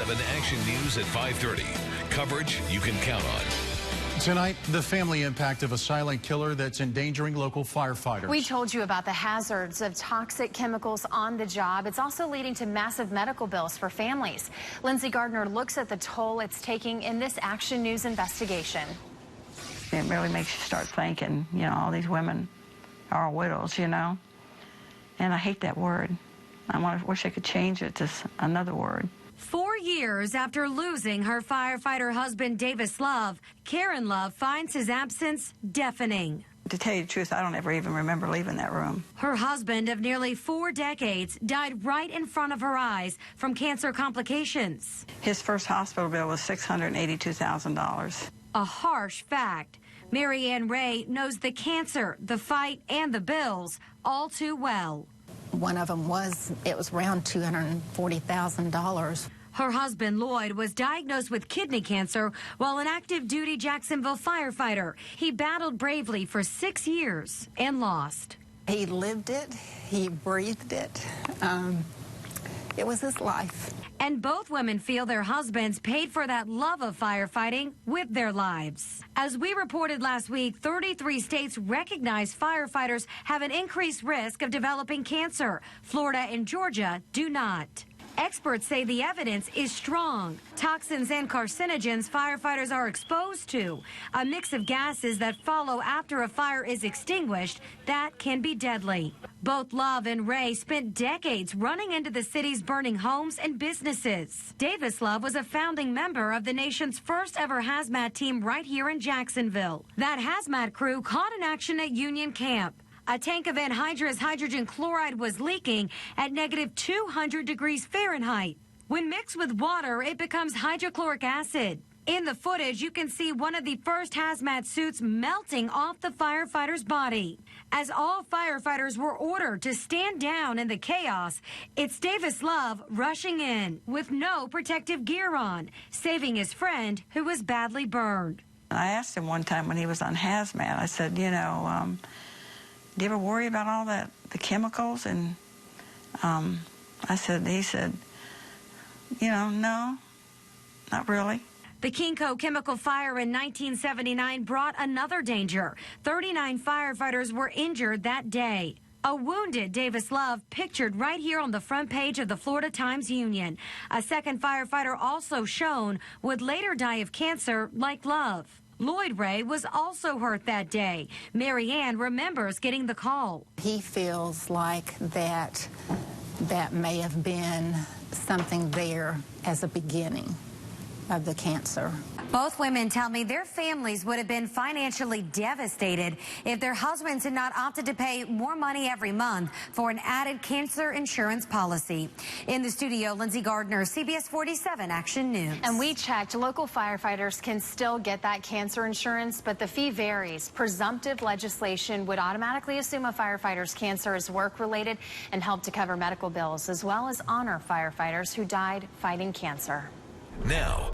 7 Action News at 5:30. Coverage you can count on. Tonight, the family impact of a silent killer that's endangering local firefighters. We told you about the hazards of toxic chemicals on the job. It's also leading to massive medical bills for families. Lindsay Gardner looks at the toll it's taking in this Action News investigation. It really makes you start thinking, all these women are widows, and I hate that word. I wish I could change it to another word. 4 years after losing her firefighter husband, Davis Love, Karen Love finds his absence deafening. To tell you the truth, I don't ever even remember leaving that room. Her husband of nearly 4 decades died right in front of her eyes from cancer complications. His first hospital bill was $682,000. A harsh fact. Mary Ann Ray knows the cancer, the fight, and the bills all too well. One of them was around $240,000. Her husband, Lloyd, was diagnosed with kidney cancer while an active duty Jacksonville firefighter. He battled bravely for 6 years and lost. He lived it. He breathed it. It was his life. And both women feel their husbands paid for that love of firefighting with their lives. As we reported last week, 33 states recognize firefighters have an increased risk of developing cancer. Florida and Georgia do not. Experts say the evidence is strong. Toxins and carcinogens firefighters are exposed to, a mix of gases that follow after a fire is extinguished that can be deadly. Both Love and Ray spent decades running into the city's burning homes and businesses. Davis Love was a founding member of the nation's first ever hazmat team right here in Jacksonville. That hazmat crew caught in action at Union Camp. A tank of anhydrous hydrogen chloride was leaking at -200 degrees Fahrenheit. When mixed with water, it becomes hydrochloric acid. In the footage, you can see one of the first hazmat suits melting off the firefighter's body. As all firefighters were ordered to stand down in the chaos, it's Davis Love rushing in with no protective gear on, saving his friend who was badly burned. I asked him one time when he was on hazmat, I said, do you ever worry about all that, the chemicals? And he said, no, not really. The Kinko chemical fire in 1979 brought another danger. 39 firefighters were injured that day. A wounded Davis Love pictured right here on the front page of the Florida Times-Union. A second firefighter also shown would later die of cancer like Love. Lloyd Ray was also hurt that day. Mary Ann remembers getting the call. He feels like that may have been something there as a beginning of the cancer. Both women tell me their families would have been financially devastated if their husbands had not opted to pay more money every month for an added cancer insurance policy. In the studio, Lindsay Gardner, CBS 47 Action News. And we checked. Local firefighters can still get that cancer insurance, but the fee varies. Presumptive legislation would automatically assume a firefighter's cancer is work-related and help to cover medical bills, as well as honor firefighters who died fighting cancer. Now,